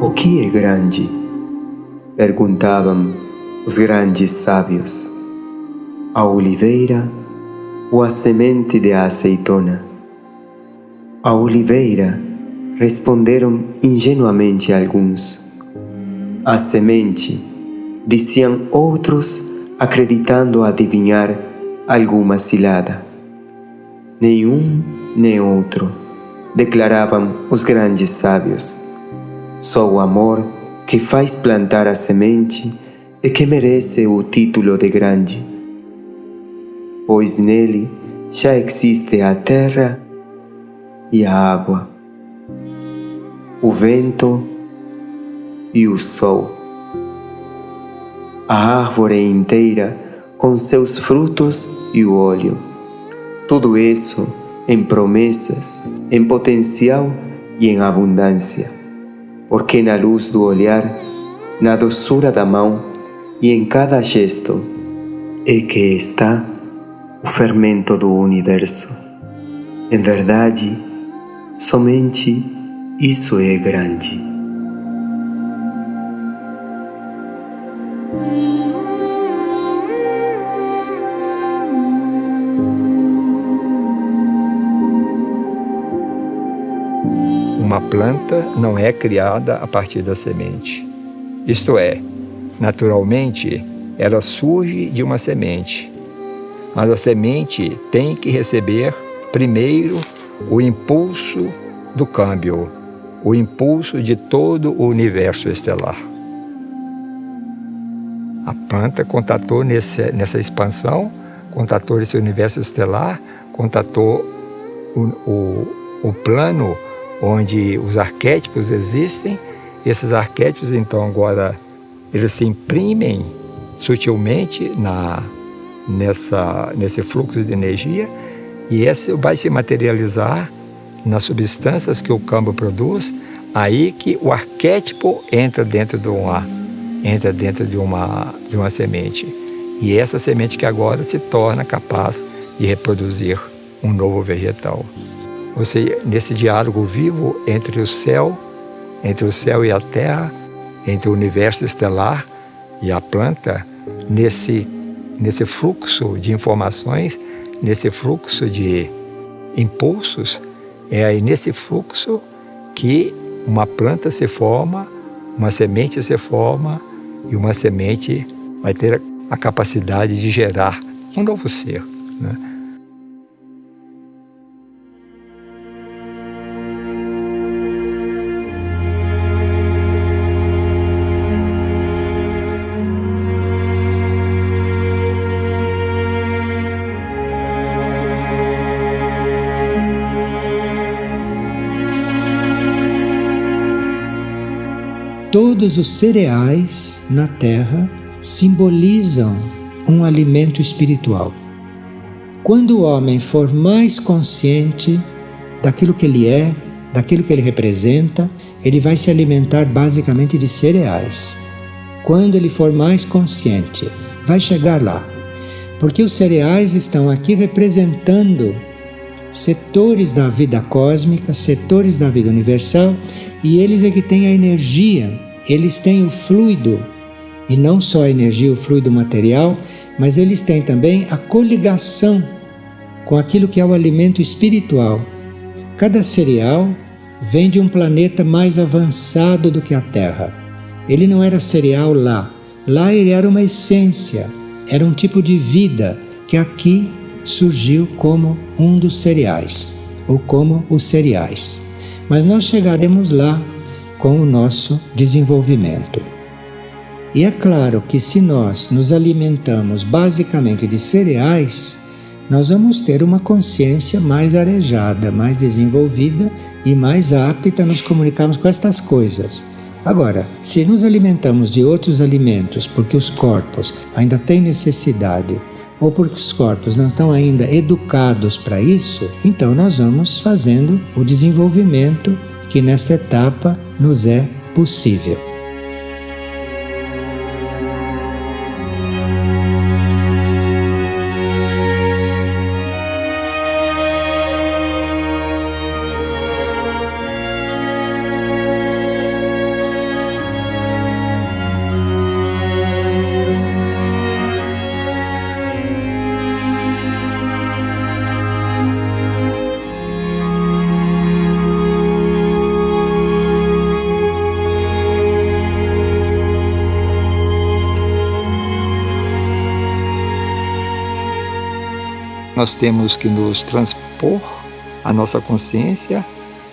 O que é grande? Perguntavam os grandes sábios. A oliveira ou a semente de azeitona? A oliveira, responderam ingenuamente alguns. A semente, diziam outros, acreditando adivinhar alguma cilada. Nenhum nem outro, declaravam os grandes sábios. Só o amor que faz plantar a semente é que merece o título de grande, pois nele já existe a terra e a água, o vento e o sol, a árvore inteira com seus frutos e o óleo. Tudo isso em promessas, em potencial e em abundância, porque na luz do olhar, na doçura da mão e em cada gesto é que está o fermento do universo. Em verdade, somente isso é grande. Uma planta não é criada a partir da semente. Isto é, naturalmente, ela surge de uma semente. Mas a semente tem que receber primeiro o impulso do câmbio, o impulso de todo o universo estelar. A planta contatou nessa expansão, contatou esse universo estelar, contatou o plano onde os arquétipos existem. Esses arquétipos, então, agora, eles se imprimem sutilmente nesse fluxo de energia, e esse vai se materializar nas substâncias que o campo produz, aí que o arquétipo entra dentro de uma semente. E essa semente que agora se torna capaz de reproduzir um novo vegetal. Ou seja, nesse diálogo vivo entre o céu e a terra, entre o universo estelar e a planta, nesse fluxo de informações, nesse fluxo de impulsos, é aí nesse fluxo que uma planta se forma, uma semente se forma, e uma semente vai ter a capacidade de gerar um novo ser, né? Todos os cereais na terra simbolizam um alimento espiritual. Quando o homem for mais consciente daquilo que ele é, daquilo que ele representa, ele vai se alimentar basicamente de cereais. Quando ele for mais consciente, vai chegar lá. Porque os cereais estão aqui representando setores da vida cósmica, setores da vida universal, e eles é que têm a energia, eles têm o fluido, e não só a energia, o fluido material, mas eles têm também a coligação com aquilo que é o alimento espiritual. Cada cereal vem de um planeta mais avançado do que a Terra. Ele não era cereal lá. Lá ele era uma essência, era um tipo de vida que aqui surgiu como um dos cereais, ou como os cereais. Mas nós chegaremos lá com o nosso desenvolvimento. E é claro que se nós nos alimentamos basicamente de cereais, nós vamos ter uma consciência mais arejada, mais desenvolvida e mais apta a nos comunicarmos com estas coisas. Agora, se nos alimentamos de outros alimentos porque os corpos ainda têm necessidade, ou porque os corpos não estão ainda educados para isso, então nós vamos fazendo o desenvolvimento que nesta etapa nos é possível. nós temos que nos transpor a nossa consciência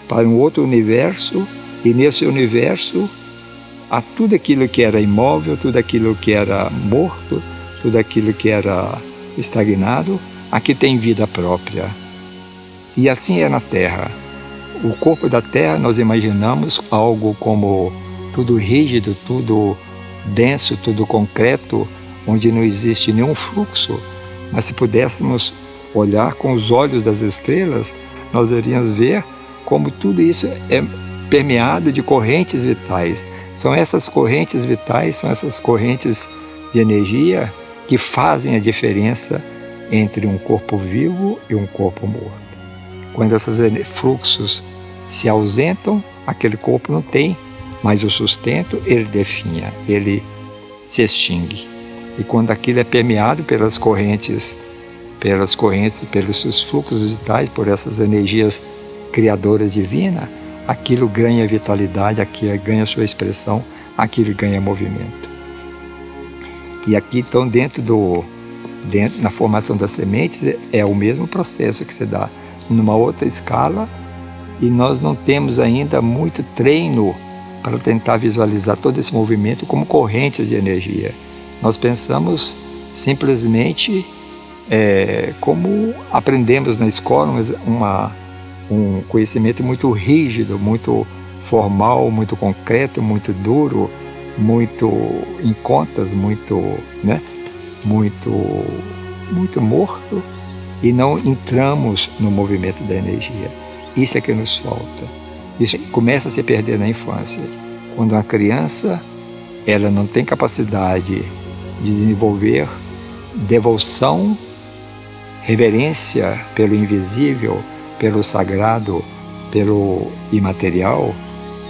para um outro universo, e nesse universo há tudo aquilo que era imóvel, tudo aquilo que era morto, tudo aquilo que era estagnado, aqui tem vida própria. E assim é na Terra. O corpo da Terra nós imaginamos algo como tudo rígido, tudo denso, tudo concreto, onde não existe nenhum fluxo. Mas se pudéssemos olhar com os olhos das estrelas, nós iríamos ver como tudo isso é permeado de correntes vitais. São essas correntes vitais, são essas correntes de energia que fazem a diferença entre um corpo vivo e um corpo morto. Quando esses fluxos se ausentam, aquele corpo não tem mais o sustento, ele definha, ele se extingue. E quando aquilo é permeado pelos seus fluxos vitais, por essas energias criadoras divinas, aquilo ganha vitalidade, aquilo ganha sua expressão, aquilo ganha movimento. E aqui, então, na formação das sementes, é o mesmo processo que se dá numa outra escala, e nós não temos ainda muito treino para tentar visualizar todo esse movimento como correntes de energia. Nós pensamos simplesmente como aprendemos na escola, um conhecimento muito rígido, muito formal, muito concreto, muito duro, muito em contas, muito morto, e não entramos no movimento da energia. Isso é que nos falta. Isso começa a se perder na infância. Quando uma criança ela não tem capacidade de desenvolver devoção, reverência pelo invisível, pelo sagrado, pelo imaterial,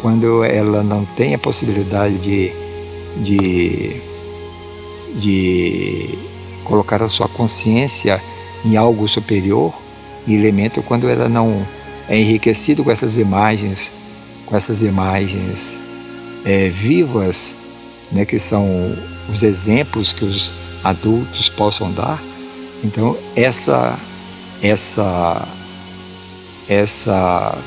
quando ela não tem a possibilidade de colocar a sua consciência em algo superior, em elemento, quando ela não é enriquecida com essas imagens vivas, que são os exemplos que os adultos possam dar. Então essa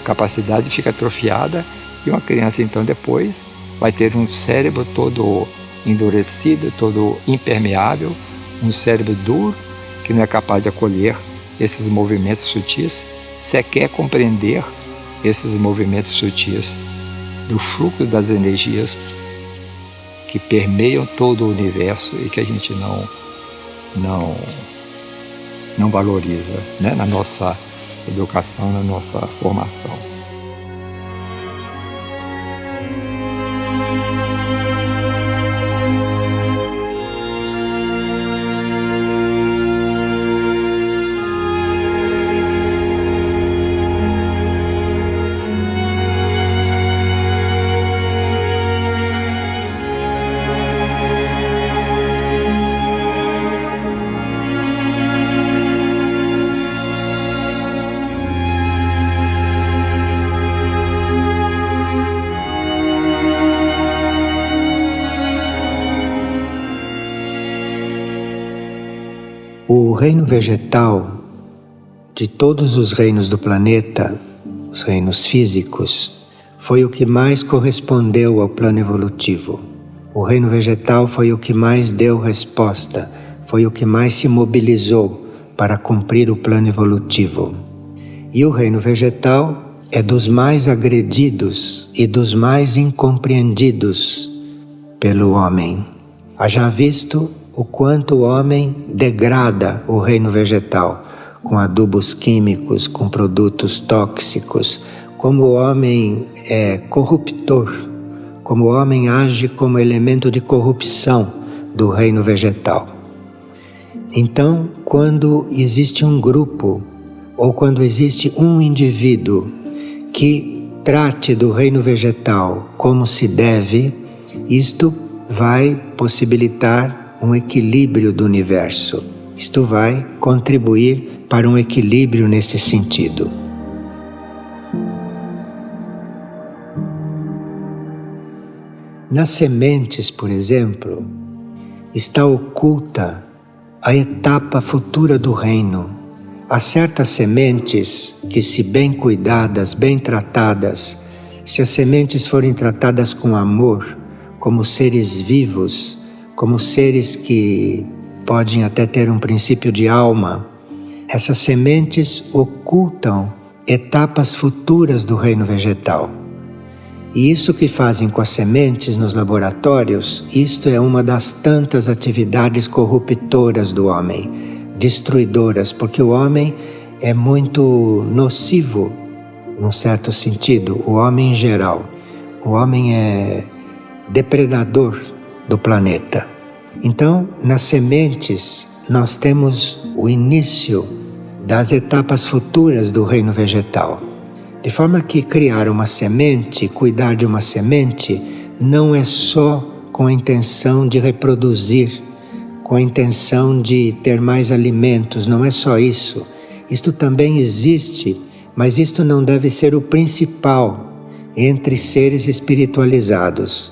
capacidade fica atrofiada, e uma criança então depois vai ter um cérebro todo endurecido, todo impermeável, um cérebro duro que não é capaz de acolher esses movimentos sutis, sequer compreender esses movimentos sutis do fluxo das energias que permeiam todo o universo e que a gente não valoriza, na nossa educação, na nossa formação. O reino vegetal, de todos os reinos do planeta, os reinos físicos, foi o que mais correspondeu ao plano evolutivo. O reino vegetal foi o que mais deu resposta, foi o que mais se mobilizou para cumprir o plano evolutivo. E o reino vegetal é dos mais agredidos e dos mais incompreendidos pelo homem. Haja visto o quanto o homem degrada o reino vegetal com adubos químicos, com produtos tóxicos, como o homem é corruptor, como o homem age como elemento de corrupção do reino vegetal. Então, quando existe um grupo ou quando existe um indivíduo que trate do reino vegetal como se deve, isto vai possibilitar um equilíbrio do universo. Isto vai contribuir para um equilíbrio nesse sentido. Nas sementes, por exemplo, está oculta a etapa futura do reino, há certas sementes que, se bem cuidadas, bem tratadas, se as sementes forem tratadas com amor, como seres vivos, como seres que podem até ter um princípio de alma, essas sementes ocultam etapas futuras do reino vegetal. E isso que fazem com as sementes nos laboratórios, isto é uma das tantas atividades corruptoras do homem, destruidoras, porque o homem é muito nocivo, num certo sentido, o homem em geral. O homem é depredador do planeta. Então, nas sementes, nós temos o início das etapas futuras do reino vegetal. De forma que criar uma semente, cuidar de uma semente, não é só com a intenção de reproduzir, com a intenção de ter mais alimentos, não é só isso. Isto também existe, mas isto não deve ser o principal entre seres espiritualizados.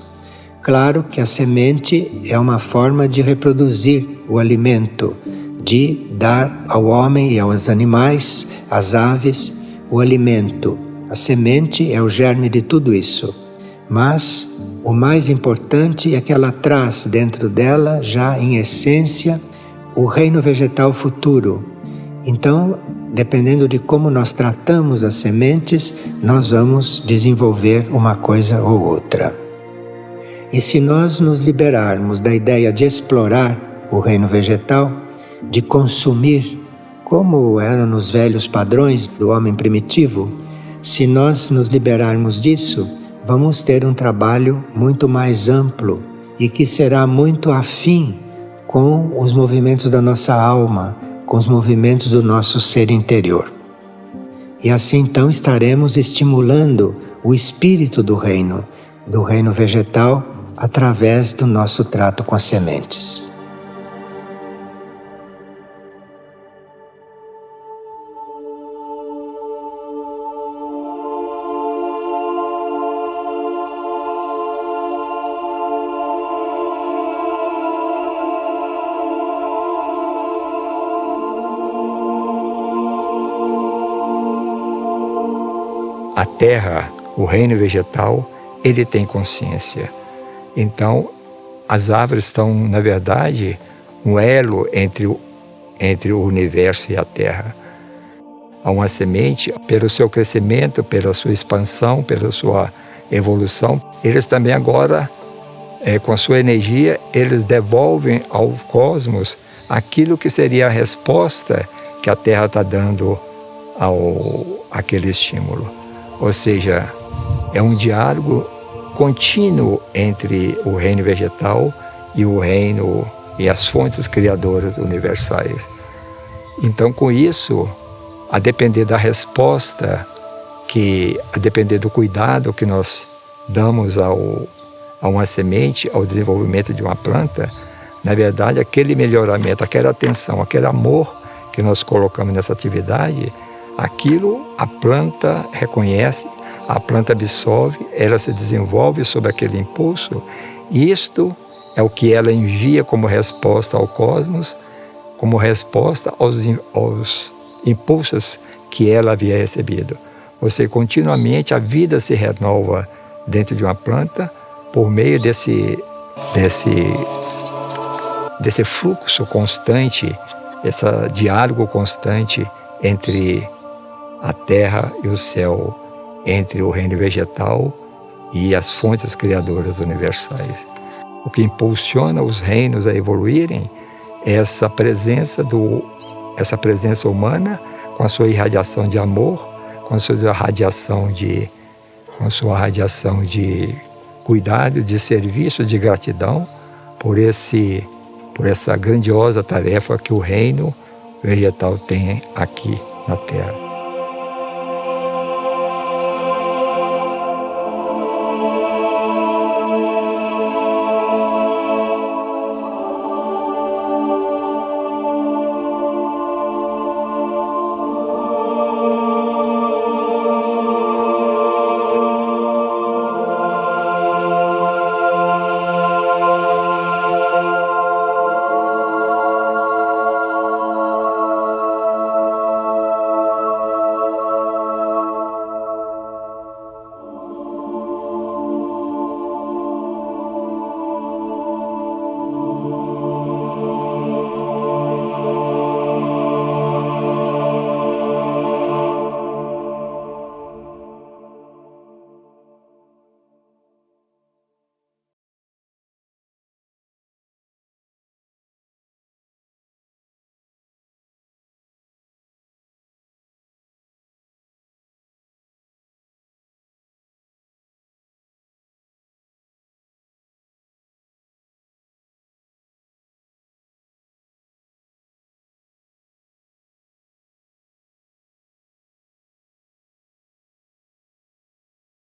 Claro que a semente é uma forma de reproduzir o alimento, de dar ao homem e aos animais, às aves, o alimento. A semente é o germe de tudo isso. Mas o mais importante é que ela traz dentro dela, já em essência, o reino vegetal futuro. Então, dependendo de como nós tratamos as sementes, nós vamos desenvolver uma coisa ou outra. E se nós nos liberarmos da ideia de explorar o reino vegetal, de consumir, como eram nos velhos padrões do homem primitivo, se nós nos liberarmos disso, vamos ter um trabalho muito mais amplo e que será muito afim com os movimentos da nossa alma, com os movimentos do nosso ser interior. E assim então estaremos estimulando o espírito do reino vegetal, através do nosso trato com as sementes. A terra, o reino vegetal, ele tem consciência. Então, as árvores estão, na verdade, um elo entre o universo e a terra. Há uma semente, pelo seu crescimento, pela sua expansão, pela sua evolução, eles também agora, com a sua energia, eles devolvem ao cosmos aquilo que seria a resposta que a terra está dando àquele estímulo. Ou seja, é um diálogo contínuo entre o reino vegetal e o reino e as fontes criadoras universais. Então, com isso, a depender da resposta, a depender do cuidado que nós damos a uma semente, ao desenvolvimento de uma planta, na verdade, aquele melhoramento, aquela atenção, aquele amor que nós colocamos nessa atividade, aquilo a planta reconhece, a planta absorve, ela se desenvolve sob aquele impulso, e isto é o que ela envia como resposta ao cosmos, como resposta aos impulsos que ela havia recebido. Ou seja, continuamente a vida se renova dentro de uma planta por meio desse fluxo constante, esse diálogo constante entre a terra e o céu, entre o reino vegetal e as fontes criadoras universais. O que impulsiona os reinos a evoluírem é essa presença humana, com a sua irradiação de amor, com a sua radiação de cuidado, de serviço, de gratidão por essa grandiosa tarefa que o reino vegetal tem aqui na Terra.